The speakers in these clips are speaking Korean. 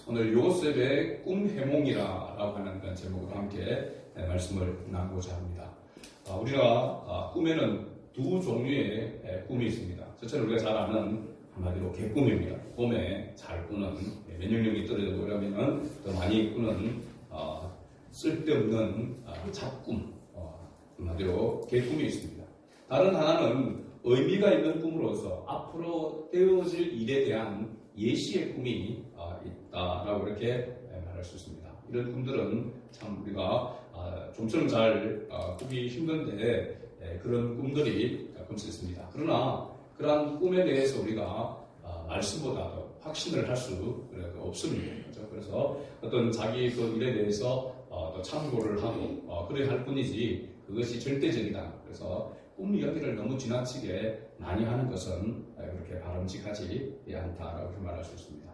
오늘 요셉의 꿈 해몽이라고 하는 그런 제목으로 함께 말씀을 나누고자 합니다. 우리가 꿈에는 두 종류의 꿈이 있습니다. 첫째는 우리가 잘 아는 한마디로 개꿈입니다. 꿈에 잘 꾸는, 면역력이 떨어지고 이러면 더 많이 꾸는 쓸데없는 잡꿈, 한마디로 개꿈이 있습니다. 다른 하나는 의미가 있는 꿈으로서 앞으로 되어질 일에 대한 예시의 꿈이 있다라고 이렇게 말할 수 있습니다. 이런 꿈들은 참 우리가 좀처럼 잘 꾸기 힘든데 그런 꿈들이 가끔씩 있습니다. 그러나 그러한 꿈에 대해서 우리가 말씀보다 더 확신을 할 수 없습니다. 그래서 어떤 자기 그 일에 대해서 또 참고를 하고 그래야 할 뿐이지 그것이 절대적이다. 그래서 꿈 이야기를 너무 지나치게 많이 하는 것은 그렇게 바람직하지 않다라고 말할 수 있습니다.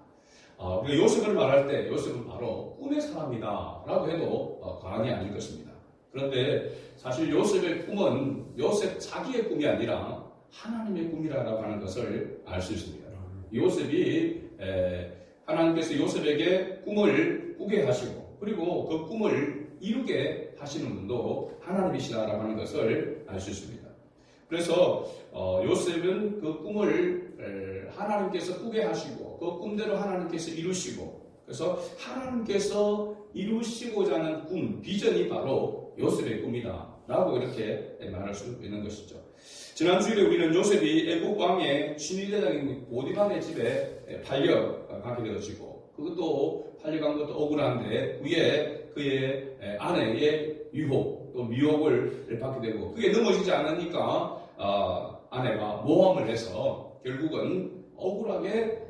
우리가 요셉을 말할 때 요셉은 바로 꿈의 사람이다 라고 해도 과언이 아닐 것입니다. 그런데 사실 요셉의 꿈은 요셉 자기의 꿈이 아니라 하나님의 꿈이라고 하는 것을 알 수 있습니다. 요셉이 하나님께서 요셉에게 꿈을 꾸게 하시고 그리고 그 꿈을 이루게 하시는 분도 하나님이시라고 하는 것을 알 수 있습니다. 그래서 요셉은 그 꿈을 하나님께서 꾸게 하시고 그 꿈대로 하나님께서 이루시고 그래서 하나님께서 이루시고자 하는 꿈, 비전이 바로 요셉의 꿈이다 라고 이렇게 말할 수 있는 것이죠. 지난주에 우리는 요셉이 애국 왕의 친위대장인 보디발의 집에 팔려가게 되어지고 그것도 팔려간 것도 억울한데 위에 그의 아내의 유혹 또 미혹을 받게 되고 그게 넘어지지 않으니까 아내가 모함을 해서 결국은 억울하게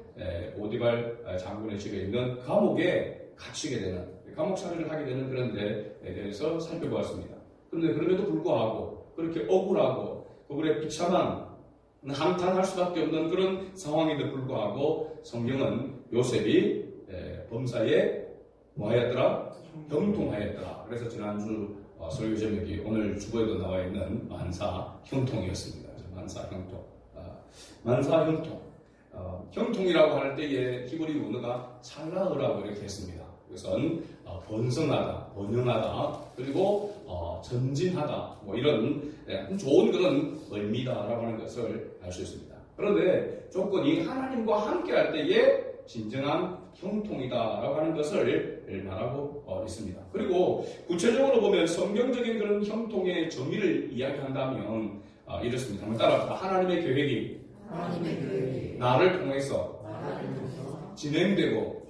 보디발 장군의 집에 있는 감옥에 갇히게 되는 감옥 살이를 하게 되는 그런 데에 대해서 살펴보았습니다. 그런데 그럼에도 불구하고 그렇게 억울하고 그들의 비참한 한탄할 수밖에 없는 그런 상황에도 불구하고 성경은 요셉이 범사에 뭐하였더라? 형통하였더라. 그래서 지난주 설교 제목이 오늘 주보에도 나와 있는 만사 형통이었습니다. 만사 형통. 만사 형통. 형통이라고 할 때의 히브리 원어가 찰라흐라고 이렇게 했습니다. 그것은 번성하다, 번영하다, 그리고 전진하다, 뭐 이런 좋은 그런 의미다라고 하는 것을 알 수 있습니다. 그런데 조건이 하나님과 함께 할 때의 진정한 형통이다라고 하는 것을 말하고 있습니다. 그리고 구체적으로 보면 성경적인 그런 형통의 정의를 이야기한다면 이렇습니다. 한번 따라합시다. 하나님의 계획이 나를 통해서 진행되고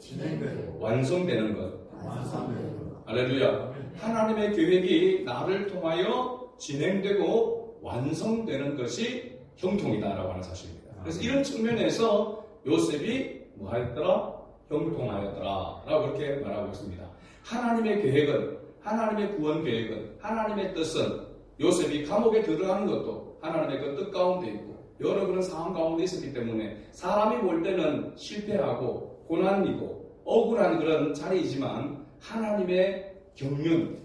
완성되는 것. 할렐루야. 하나님의 계획이 나를 통하여 진행되고 완성되는 것이 형통이다라고 하는 사실입니다. 그래서 이런 측면에서 요셉이 뭐하였더라? 형통하였더라 라고 이렇게 말하고 있습니다. 하나님의 계획은, 하나님의 구원 계획은, 하나님의 뜻은 요셉이 감옥에 들어가는 것도 하나님의 그 뜻 가운데 있고 여러 그런 상황 가운데 있었기 때문에 사람이 볼 때는 실패하고 고난이고 억울한 그런 자리이지만 하나님의 경륜,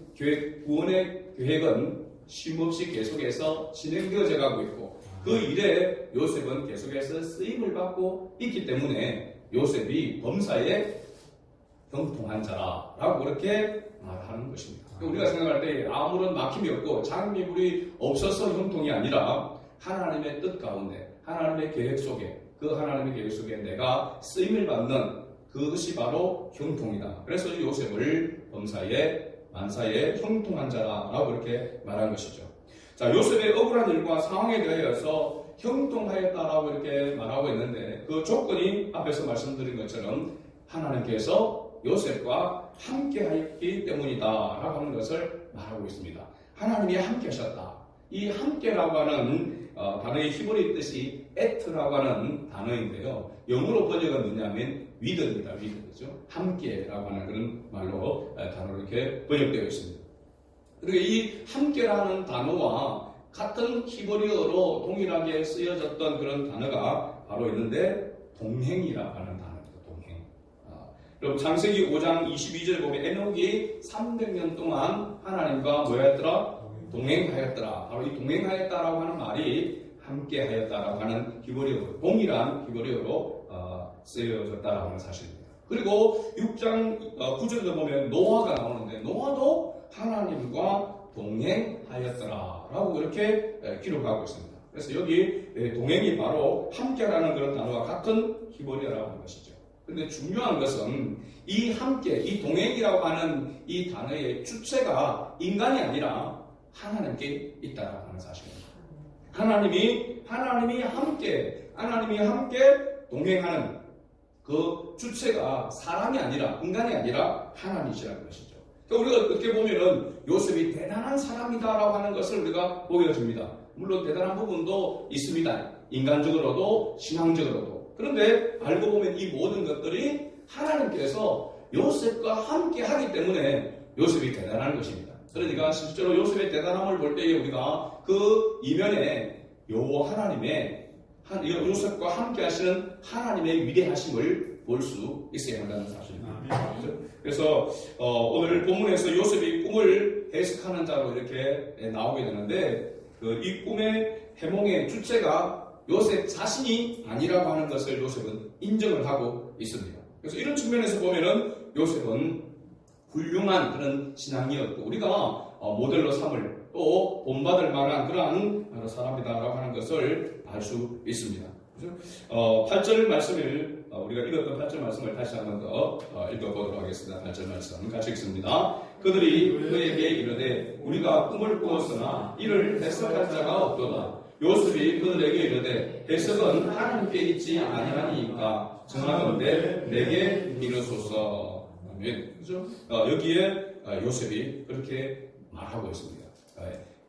구원의 계획은 쉼없이 계속해서 진행되어져 가고 있고 그 일에 요셉은 계속해서 쓰임을 받고 있기 때문에 요셉이 범사에 형통한 자라라고 그렇게 말하는 것입니다. 우리가 생각할 때 아무런 막힘이 없고 장미불이 없어서 형통이 아니라 하나님의 뜻 가운데 하나님의 계획 속에 그 하나님의 계획 속에 내가 쓰임을 받는 그것이 바로 형통이다. 그래서 요셉을 범사에 만사에 형통한 자라라고 이렇게 말한 것이죠. 자, 요셉의 억울한 일과 상황에 대하여서 형통하였다라고 이렇게 말하고 있는데 그 조건이 앞에서 말씀드린 것처럼 하나님께서 요셉과 함께 하였기 때문이다라고 하는 것을 말하고 있습니다. 하나님이 함께 하셨다. 이 함께라고 하는 단어의 히브리 뜻이 에트라고 하는 단어인데요. 영어로 번역은 뭐냐면 위드입니다. 위드. 그죠? 함께라고 하는 그런 말로 단어로 이렇게 번역되어 있습니다. 그리고 이 함께라는 단어와 같은 히브리어로 동일하게 쓰여졌던 그런 단어가 바로 있는데 동행이라고 하는 단어입니다. 동행. 여러분 창세기 5장 22절에 보면 에녹이 300년 동안 하나님과 뭐였더라? 동행하였더라. 바로 이 동행하였다라고 하는 말이 함께하였다라고 하는 히브리어, 동일한 히브리어로 쓰여졌다라고 하는 사실입니다. 그리고 6장 9절도 보면 노아가 나오는데 노아도 하나님과 동행하였더라라고 이렇게 기록하고 있습니다. 그래서 여기 동행이 바로 함께라는 그런 단어와 같은 히브리어라고 하는 것이죠. 그런데 중요한 것은 이 함께, 이 동행이라고 하는 이 단어의 주체가 인간이 아니라 하나님께 있다라고 하는 사실입니다. 하나님이 함께 동행하는 그 주체가 사람이 아니라, 인간이 아니라 하나님이시라는 것이죠. 그러니까 우리가 어떻게 보면은 요셉이 대단한 사람이다라고 하는 것을 우리가 보여줍니다. 물론 대단한 부분도 있습니다. 인간적으로도 신앙적으로도. 그런데 알고 보면 이 모든 것들이 하나님께서 요셉과 함께 하기 때문에 요셉이 대단한 것입니다. 그러니까 실제로 요셉의 대단함을 볼 때에 우리가 그 이면에 요셉과 함께 하시는 하나님의 위대하심을 볼 수 있어야 한다는 사실입니다. 그래서 오늘 본문에서 요셉이 꿈을 해석하는 자로 이렇게 나오게 되는데 이 꿈의 해몽의 주체가 요셉 자신이 아니라고 하는 것을 요셉은 인정을 하고 있습니다. 그래서 이런 측면에서 보면은 요셉은 훌륭한 그런 신앙이었고 우리가 모델로 삼을 또 본받을 만한 그러한 사람이다라고 하는 것을 알 수 있습니다. 8절 말씀을 우리가 읽었던 8절 말씀을 다시 한번 더 읽어보도록 하겠습니다. 8절 말씀 같이 읽습니다. 그들이 그에게 이르되 우리가 꿈을 꾸었으나 이를 해석할 자가 없도다. 요셉이 그들에게 이르되 해석은 하나님께 있지 아니하니까 정하건대 내게 이르소서. 아멘. 그죠? 여기에 요셉이 그렇게 말하고 있습니다.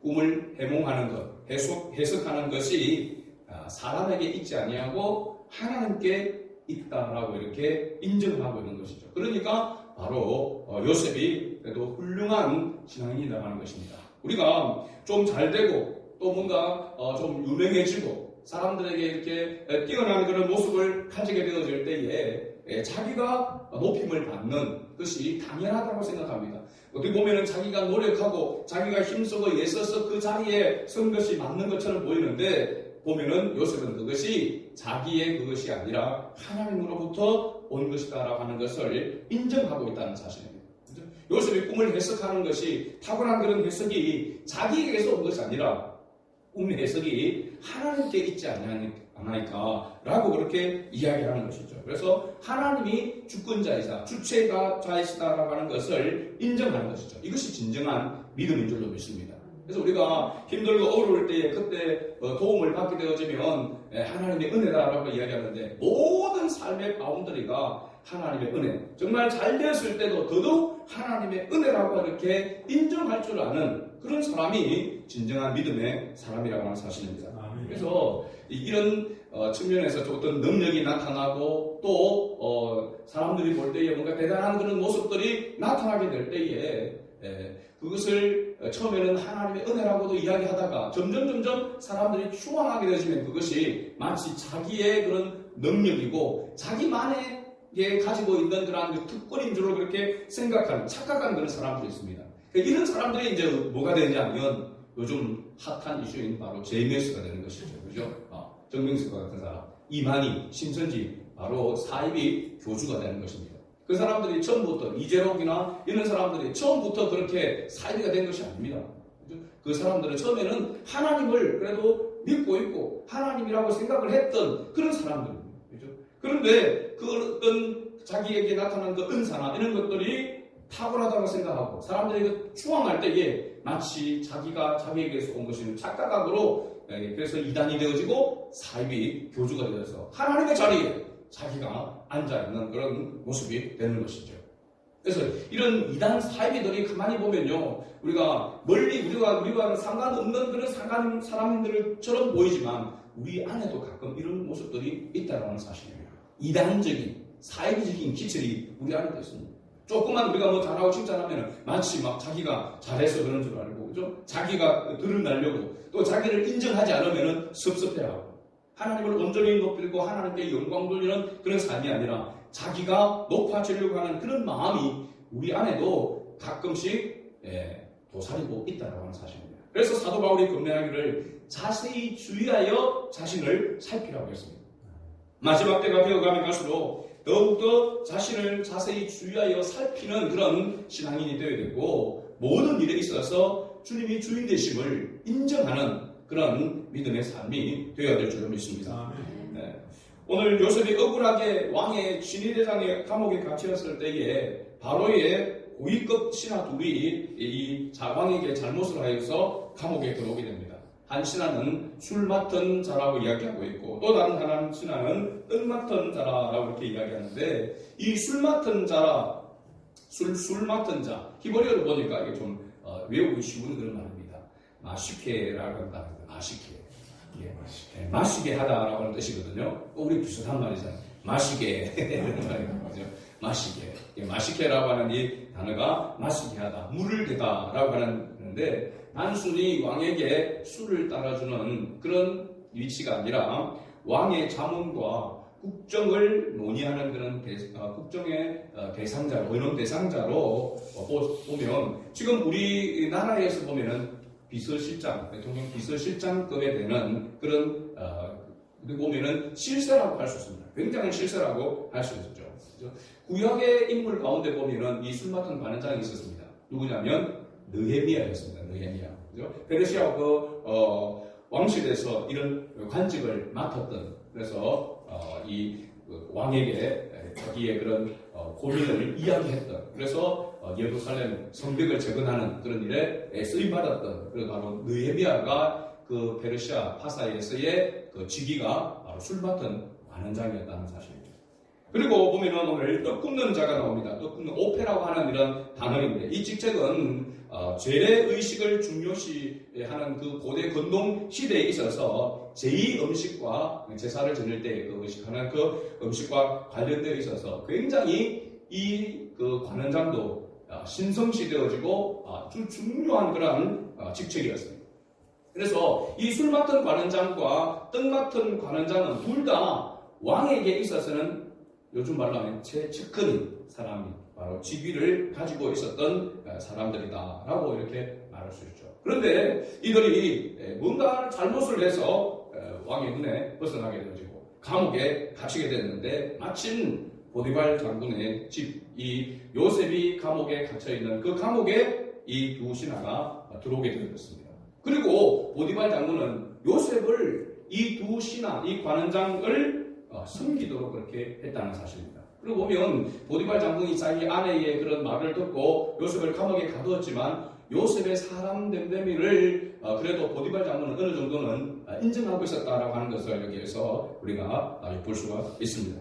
꿈을 해몽하는 것, 해석하는 것이 사람에게 있지 아니하고 하나님께 있다라고 이렇게 인정하고 있는 것이죠. 그러니까 바로 요셉이 그래도 훌륭한 신앙인이라고 하는 것입니다. 우리가 좀 잘되고 또 뭔가 좀 유명해지고 사람들에게 이렇게 뛰어난 그런 모습을 가지게 되어질 때에 자기가 높임을 받는 것이 당연하다고 생각합니다. 어떻게 보면은 자기가 노력하고 자기가 힘쓰고 애써서 그 자리에 선 것이 맞는 것처럼 보이는데 보면은 요셉은 그것이 자기의 그것이 아니라 하나님으로부터 온 것이다라고 하는 것을 인정하고 있다는 사실입니다. 요셉이 꿈을 해석하는 것이 타고난 그런 해석이 자기에게서 온 것이 아니라 꿈의 해석이 하나님께 있지 않으니까라고 그렇게 이야기하는 것이죠. 그래서 하나님이 주권자이자 주체자이시다라고 하는 것을 인정하는 것이죠. 이것이 진정한 믿음인 줄로 믿습니다. 그래서 우리가 힘들고 어려울 때에 그때 도움을 받게 되어지면 하나님의 은혜다라고 이야기하는데 모든 삶의 바운더리가 하나님의 은혜, 정말 잘 되었을 때도 더더욱 하나님의 은혜라고 이렇게 인정할 줄 아는 그런 사람이 진정한 믿음의 사람이라고 하는 사실입니다. 그래서 이런 측면에서 어떤 능력이 나타나고 또 사람들이 볼 때에 뭔가 대단한 그런 모습들이 나타나게 될 때에 그것을 처음에는 하나님의 은혜라고도 이야기하다가 점점 사람들이 추앙하게 되시면 그것이 마치 자기의 그런 능력이고 자기만의 가지고 있는 그런 특권인 줄로 그렇게 생각하는 착각하는 그런 사람들이 있습니다. 이런 사람들이 이제 뭐가 되냐면 요즘 핫한 이슈인 바로 JMS가 되는 것이죠. 그죠? 정명석과 같은 사람, 이만희, 신천지 바로 사이비 교주가 되는 것입니다. 그 사람들이 처음부터 이재록이나 이런 사람들이 처음부터 그렇게 사이비가 된 것이 아닙니다. 그죠? 그 사람들은 처음에는 하나님을 그래도 믿고 있고 하나님이라고 생각을 했던 그런 사람들입니다. 그죠? 그런데 그 어떤 자기에게 나타난 그 은사나 이런 것들이 탁월하다고 생각하고 사람들이 추앙할 때에 마치 자기가 자기에게서 온 것이 착각각으로 그래서 이단이 되어지고 사이비 교주가 되어서 하나님의 자리에 자기가 앉아있는 그런 모습이 되는 것이죠. 그래서 이런 이단 사이비들이 가만히 보면요, 우리가 멀리 우리와 상관없는 그런 사람들처럼 보이지만 우리 안에도 가끔 이런 모습들이 있다는 사실입니다. 이단적인 사이비적인 기질이 우리 안에 있습니다. 조금만 우리가 잘하고 칭찬하면 마치 막 자기가 잘해서 그런 줄 알고, 그죠? 자기가 드러나려고 또 자기를 인정하지 않으면 섭섭해하고 하나님을 온전히 높이고 하나님께 영광 돌리는 그런 삶이 아니라 자기가 높아지려고 하는 그런 마음이 우리 안에도 가끔씩 도사리고 있다는 사실입니다. 그래서 사도 바울이 권면하기를 자세히 주의하여 자신을 살피라고 했습니다. 마지막 때가 되어가면 갈수록 더욱더 자신을 자세히 주의하여 살피는 그런 신앙인이 되어야 되고, 모든 일에 있어서 주님이 주인 되심을 인정하는 그런 믿음의 삶이 되어야 될 줄로 믿습니다. 네. 오늘 요셉이 억울하게 왕의 진위대장의 감옥에 갇혔을 때에 바로의 고위급 신하 둘이 이 왕에게 잘못을 하여서 감옥에 들어오게 됩니다. 한 신하는 술 맡은 자라고 이야기하고 있고, 또 다른 하나는 신하는 떡 맡은 자라고 이렇게 이야기하는데, 이 술 맡은 자라, 술 맡은 자, 히브리어로 보니까 이게 좀 외우기 쉬운 그런 말입니다. 마시케라고 한다. 마시케. 예, 마시게 하다라고 하는 뜻이거든요. 우리 비슷한 말이잖아요. 마시게 이런 말이거든요. 마시게. 예, 마시케라고 하는 이 단어가 마시게 하다, 물을 대다라고 하는데, 단순히 왕에게 술을 따라주는 그런 위치가 아니라 왕의 자문과 국정을 논의하는 그런 국정의 대상자, 의논 대상자로 보면, 지금 우리나라에서 보면은 비서실장, 대통령 비서실장급에 되는 그런 보면은 실세라고 할 수 있습니다. 굉장히 실세라고 할 수 있죠. 구약의 인물 가운데 보면은 이 술 맡은 관원장이 있었습니다. 누구냐면 느헤미야였습니다. 느헤미야. 그죠? 페르시아 왕실에서 이런 관직을 맡았던, 그래서 이 왕에게 자기의 그런 고민을 이야기했던, 그래서 예루살렘 성벽을 재건하는 그런 일에 쓰임받았던, 그리고 바로 느헤미야가 그 페르시아 파사에서의 그 직위가 바로 술 맡은 관원장이었다는 사실입니다. 그리고 보면은 오늘 떡 굽는 자가 나옵니다. 떡 굽는 오페라고 하는 이런 단어인데, 이 직책은 죄의식을 중요시하는 그 고대 건동 시대에 있어서 제2 음식과 제사를 지낼 때 그 의식하는 그 음식과 관련되어 있어서 굉장히 이 그 관원장도 신성시되어지고 아주 중요한 그런 직책이었습니다. 그래서 이 술 맡은 관원장과 떡 맡은 관원장은 둘 다 왕에게 있어서는 요즘 말로 하면 최측근 사람이 바로 직위를 가지고 있었던 사람들이다라고 이렇게 말할 수 있죠. 그런데 이들이 뭔가 잘못을 해서 왕의 눈에 벗어나게 되어지고 감옥에 갇히게 됐는데, 마침 보디발 장군의 집, 이 요셉이 감옥에 갇혀있는 그 감옥에 이 두 신하가 들어오게 되었습니다. 그리고 보디발 장군은 요셉을 이 두 신하, 이 관원장을 섬기도록 그렇게 했다는 사실입니다. 그리고 보면 보디발 장군이 자기 아내의 그런 말을 듣고 요셉을 감옥에 가두었지만, 요셉의 사람 됨됨이를 그래도 보디발 장군은 어느 정도는 인정하고 있었다라고 하는 것을 여기에서 우리가 볼 수가 있습니다.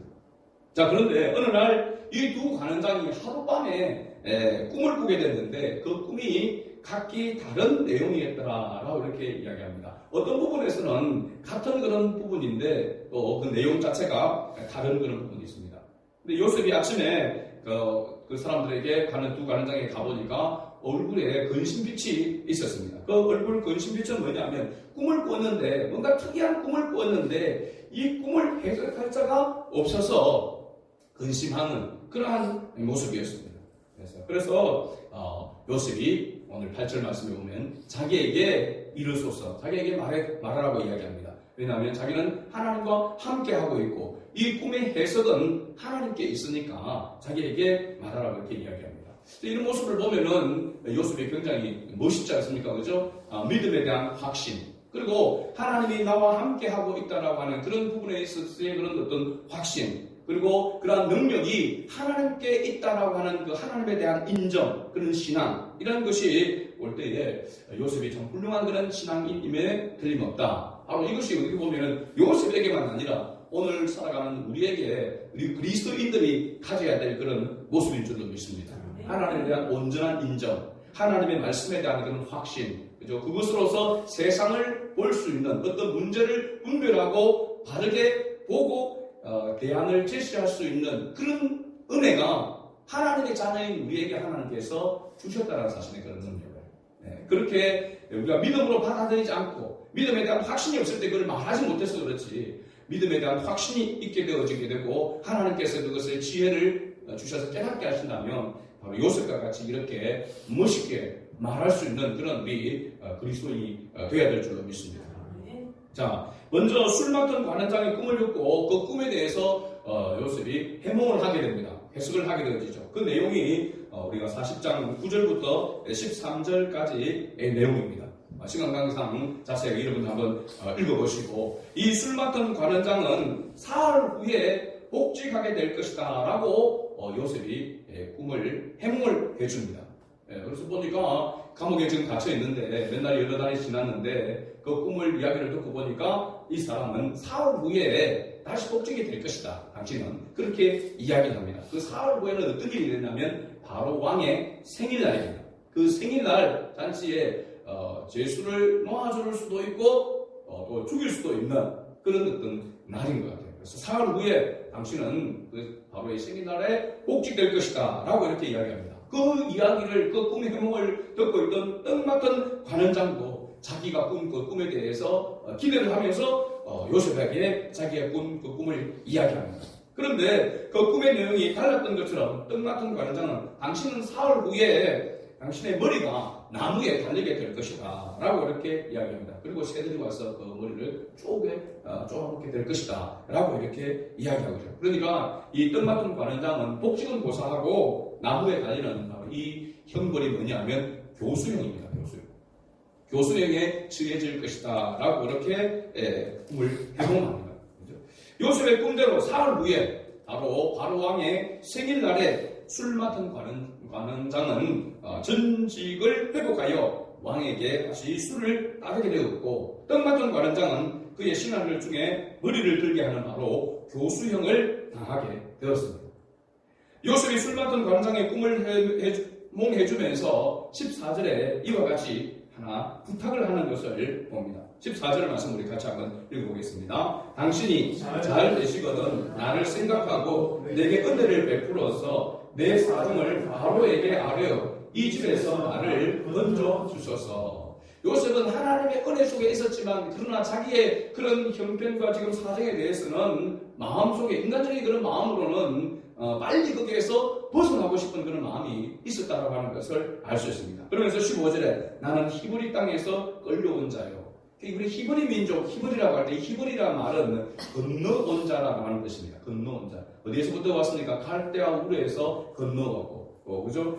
자, 그런데 어느 날 이 두 관원장이 하룻밤에 꿈을 꾸게 됐는데, 그 꿈이 각기 다른 내용이었더라라고 이렇게 이야기합니다. 어떤 부분에서는 같은 그런 부분인데 또 그 내용 자체가 다른 그런 부분이 있습니다. 근데 요셉이 아침에 그 사람들에게 두 관원장에게 가보니까 얼굴에 근심빛이 있었습니다. 그 얼굴 근심빛은 뭐냐면, 꿈을 꿨는데, 뭔가 특이한 꿈을 꿨는데 이 꿈을 해석할 자가 없어서 근심하는 그러한 모습이었습니다. 그래서 요셉이 오늘 8절 말씀에 보면 자기에게 이르소서, 자기에게 말하라고 이야기합니다. 왜냐하면 자기는 하나님과 함께하고 있고 이 꿈의 해석은 하나님께 있으니까 자기에게 말하라고 이렇게 이야기합니다. 이런 모습을 보면은 요셉이 굉장히 멋있지 않습니까? 그죠? 믿음에 대한 확신, 그리고 하나님이 나와 함께하고 있다라고 하는 그런 부분에 있어서의 그런 어떤 확신, 그리고 그러한 능력이 하나님께 있다라고 하는 그 하나님에 대한 인정, 그런 신앙, 이런 것이 올 때에 요셉이 참 훌륭한 그런 신앙인임에 틀림없다. 바로 이것이 어떻게 보면은 요셉에게만 아니라 오늘 살아가는 우리에게, 우리 그리스도인들이 가져야 될 그런 모습인 줄로 믿습니다. 하나님에 대한 온전한 인정, 하나님의 말씀에 대한 그런 확신, 그죠? 그것으로서 세상을 볼 수 있는 어떤 문제를 분별하고 바르게 보고 대안을 제시할 수 있는 그런 은혜가 하나님의 자녀인 우리에게 하나님께서 주셨다는 사실의 그런 능력을. 그렇게 우리가 믿음으로 받아들이지 않고 믿음에 대한 확신이 없을 때 그걸 말하지 못해서 그렇지, 믿음에 대한 확신이 있게 되어지게 되고 하나님께서 그것을 지혜를 주셔서 깨닫게 하신다면 바로 요셉과 같이 이렇게 멋있게 말할 수 있는 그런 우리 그리스도인이 되어야 될 줄로 믿습니다. 자, 먼저 술 맡은 관원장이 꿈을 꿨고 그 꿈에 대해서 요셉이 해몽을 하게 됩니다. 해석을 하게 되어지죠. 그 내용이 우리가 40장 9절부터 13절까지의 내용입니다. 시간 관계상 자세하게 여러분 한번 읽어보시고, 이 술 맡은 관원장은 사흘 후에 복직하게 될 것이다 라고 요셉이 꿈을 해몽을 해줍니다. 그래서 보니까 감옥에 지금 갇혀 있는데 몇 달이 여러 달이 지났는데 그 꿈을 이야기를 듣고 보니까 이 사람은 사흘 후에 다시 복직이 될 것이다. 당신은 그렇게 이야기를 합니다. 그 사흘 후에는 어떤 일이 되냐면 바로 왕의 생일날입니다. 그 생일날 잔치에 제수를 놓아줄 수도 있고 또 죽일 수도 있는 그런 어떤 날인 것 같아요. 그래서 사흘 후에 당신은 그 바로의 생일날에 복직될 것이다 라고 이렇게 이야기합니다. 그 이야기를, 그 꿈의 해몽을 듣고 있던 떡 맡은 관원장도 자기가 꾼 그 꿈에 대해서 기대를 하면서 요셉에게 자기의 꾼 그 꿈을 이야기합니다. 그런데 그 꿈의 내용이 달랐던 것처럼 떡 맡은 관원장은 당신은 사흘 후에 당신의 머리가 나무에 달리게 될 것이다 라고 이렇게 이야기합니다. 그리고 새들이 와서 그 머리를 쪼아먹게 될 것이다 라고 이렇게 이야기하고요. 그러니까 이 떡 맡은 관원장은 복직은 고사하고 나무에 달리는 이 형벌이 뭐냐면 교수형입니다. 교수형에 처해질 것이다 라고 이렇게 꿈을 해몽합니다. 요셉의 꿈대로 사흘 후에 바로 왕의 생일날에 술 맡은 관원장은 전직을 회복하여 왕에게 다시 술을 따르게 되었고, 떡 맡은 관원장은 그의 신하들 중에 머리를 들게 하는 바로 교수형을 당하게 되었습니다. 요셉이 술 맡은 관원장의 꿈을 해몽해주면서 14절에 이와 같이 하나 부탁을 하는 것을 봅니다. 14절 말씀 우리 같이 한번 읽어보겠습니다. 당신이 잘 되시거든 나를 생각하고 내게 은혜를 베풀어서 내 사정을 바로에게 아뢰어 이 집에서 나를 건져 주소서. 요셉은 하나님의 은혜 속에 있었지만 그러나 자기의 그런 형편과 지금 사정에 대해서는 마음속에 인간적인 그런 마음으로는 빨리 거기에서 벗어나고 싶은 그런 마음이 있었다고 하는 것을 알 수 있습니다. 그러면서 15절에 나는 히브리 땅에서 끌려온 자요. 우리 히브리 민족, 히브리라고 할 때 히브리라는 말은 건너온 자라고 하는 것입니다. 건너온 자. 어디에서부터 왔습니까? 갈대아 우르에서 건너오고, 그죠?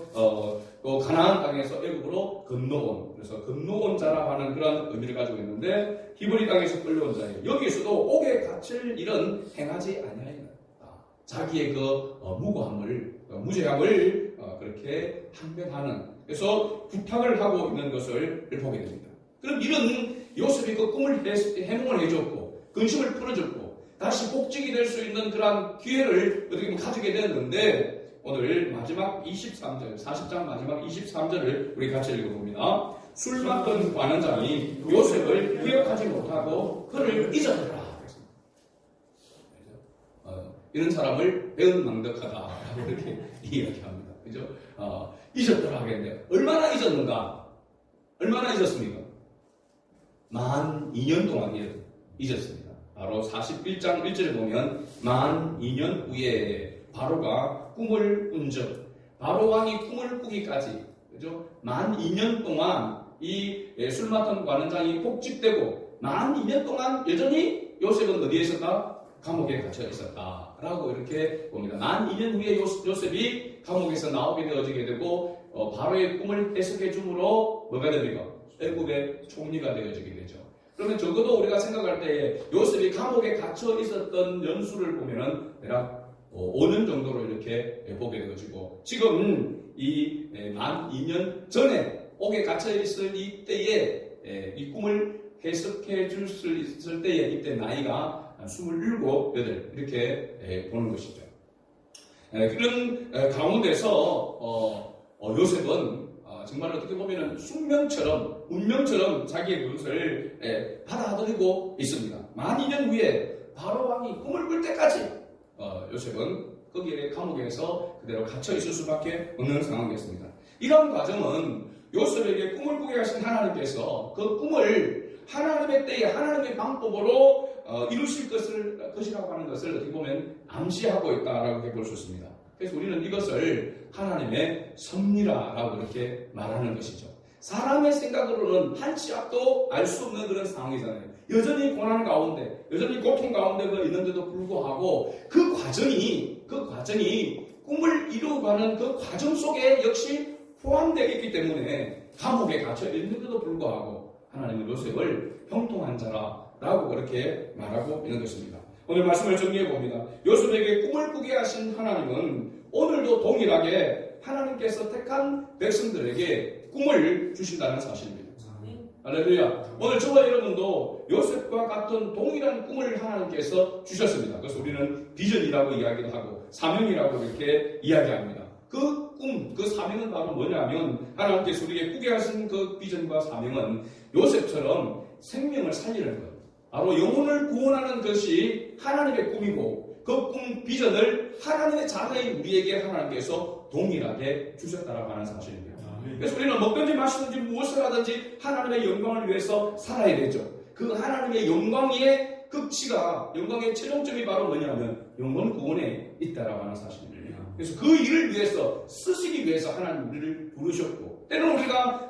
가나안 땅에서 애굽으로 건너온. 그래서 건너온 자라고 하는 그런 의미를 가지고 있는데, 히브리 땅에서 끌려온 자예요. 여기에서도 옥에 갇힐 일은 행하지 아니하였다. 자기의 그 무고함을, 무죄함을 그렇게 항변하는. 그래서 부탁을 하고 있는 것을 보게 됩니다. 그럼 이런 요셉이 그 꿈을 해몽을 해줬고 근심을 풀어줬고 다시 복직이 될 수 있는 그러한 기회를 어떻게 보면 가지게 되었는데, 오늘 마지막 23절 40장 마지막 23절을 우리 같이 읽어봅니다. 술 맡은 관원장이 요셉을 기억하지 못하고 그를 잊었더라. 이런 사람을 배은망덕하다라고 이렇게 이야기합니다. 그죠? 잊었더라 하겠는데 얼마나 잊었는가? 얼마나 잊었습니까? 만 2년 동안 잊었습니다. 바로 41장 1절에 보면 만 2년 후에 바로가 꿈을 꾼 적, 바로 왕이 꿈을 꾸기까지, 그죠? 만 2년 동안 이 술 맡은 관원장이 복직되고 만 2년 동안 여전히 요셉은 어디에 있었다? 감옥에 갇혀 있었다 라고 이렇게 봅니다. 만 2년 후에 요셉이 감옥에서 나오게 되어지게 되고 바로의 꿈을 해석해 줌으로 뭐가 됩니까? 애굽의 총리가 되어지게 되죠. 그러면 적어도 우리가 생각할 때 요셉이 감옥에 갇혀 있었던 연수를 보면은 대략 5년 정도로 이렇게 보게 되어지고, 지금 이 만 2년 전에 옥에 갇혀 있을 이때에 이 꿈을 해석해 줄 수 있을 때에 이때 나이가 27, 8 이렇게 보는 것이죠. 그런 가운데서 요셉은 정말 어떻게 보면 숙명처럼 운명처럼 자기의 그것을 받아들이고 있습니다. 만 2년 후에 바로 왕이 꿈을 꿀 때까지 요셉은 거기에 감옥에서 그대로 갇혀 있을 수밖에 없는 상황이었습니다. 이런 과정은 요셉에게 꿈을 꾸게 하신 하나님께서 그 꿈을 하나님의 때에 하나님의 방법으로 이루실 것이라고 하는 것을 어떻게 보면 암시하고 있다라고 볼 수 있습니다. 그래서 우리는 이것을 하나님의 섭리라고 이렇게 말하는 것이죠. 사람의 생각으로는 한 치 앞도 알 수 없는 그런 상황이잖아요. 여전히 고난 가운데, 여전히 고통 가운데가 있는데도 불구하고 그 과정이 꿈을 이루어가는 그 과정 속에 역시 포함되어 있기 때문에 감옥에 갇혀 있는데도 불구하고 하나님은 요셉을 형통한 자라라고 그렇게 말하고 있는 것입니다. 오늘 말씀을 정리해 봅니다. 요셉에게 꿈을 꾸게 하신 하나님은 오늘도 동일하게 하나님께서 택한 백성들에게 꿈을 주신다는 사실입니다. 할렐루야. 오늘 저와 여러분도 요셉과 같은 동일한 꿈을 하나님께서 주셨습니다. 그래서 우리는 비전이라고 이야기도 하고 사명이라고 이렇게 이야기합니다. 그 꿈, 그 사명은 바로 뭐냐면 하나님께서 우리에게 꾸게 하신 그 비전과 사명은 요셉처럼 생명을 살리는 것, 바로 영혼을 구원하는 것이 하나님의 꿈이고 그 꿈 비전을 하나님의 자녀인 우리에게 하나님께서 동일하게 주셨다라고 하는 사실입니다. 그래서 우리는 먹든지 마시든지 무엇을 하든지 하나님의 영광을 위해서 살아야 되죠. 그 하나님의 영광의 극치가, 영광의 최종점이 바로 뭐냐면 영혼 구원에 있다라고 하는 사실입니다. 그래서 그 일을 위해서, 쓰시기 위해서 하나님 우리를 부르셨고,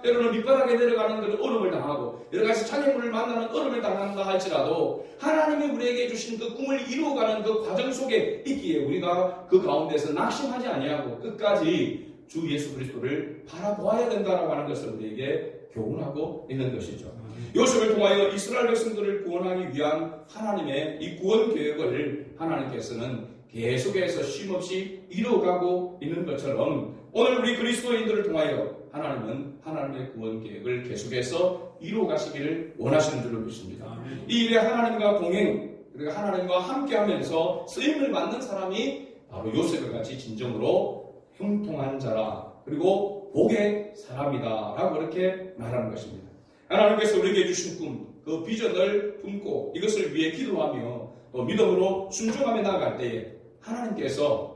때로는 밑바닥에 내려가는 그런 어려움을 당하고 여러 가지 장애물을 만나는 어려움을 당한다 할지라도 하나님이 우리에게 주신 그 꿈을 이루어가는 그 과정 속에 있기에 우리가 그 가운데서 낙심하지 아니하고 끝까지 주 예수 그리스도를 바라보아야 된다라고 하는 것을 우리에게 교훈하고 있는 것이죠. 요셉을 통하여 이스라엘 백성들을 구원하기 위한 하나님의 이 구원 계획을 하나님께서는 계속해서 쉼없이 이루어가고 있는 것처럼 오늘 우리 그리스도인들을 통하여 하나님은 하나님의 구원 계획을 계속해서 이루어가시기를 원하시는 줄로 믿습니다. 이 일에 하나님과 동행, 그리고 하나님과 함께하면서 쓰임을 받는 사람이 바로 요셉과 같이 진정으로 형통한 자라, 그리고 복의 사람이다 라고 그렇게 말하는 것입니다. 하나님께서 우리에게 주신 꿈, 그 비전을 품고 이것을 위해 기도하며 또 믿음으로 순종하며 나아갈 때에 하나님께서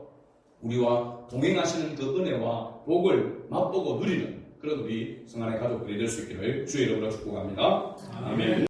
우리와 동행하시는 그 은혜와 복을 맛보고 누리는 그런 우리 성안의 가족들이 될 수 있기를 주의 이름으로 축복합니다. 아멘.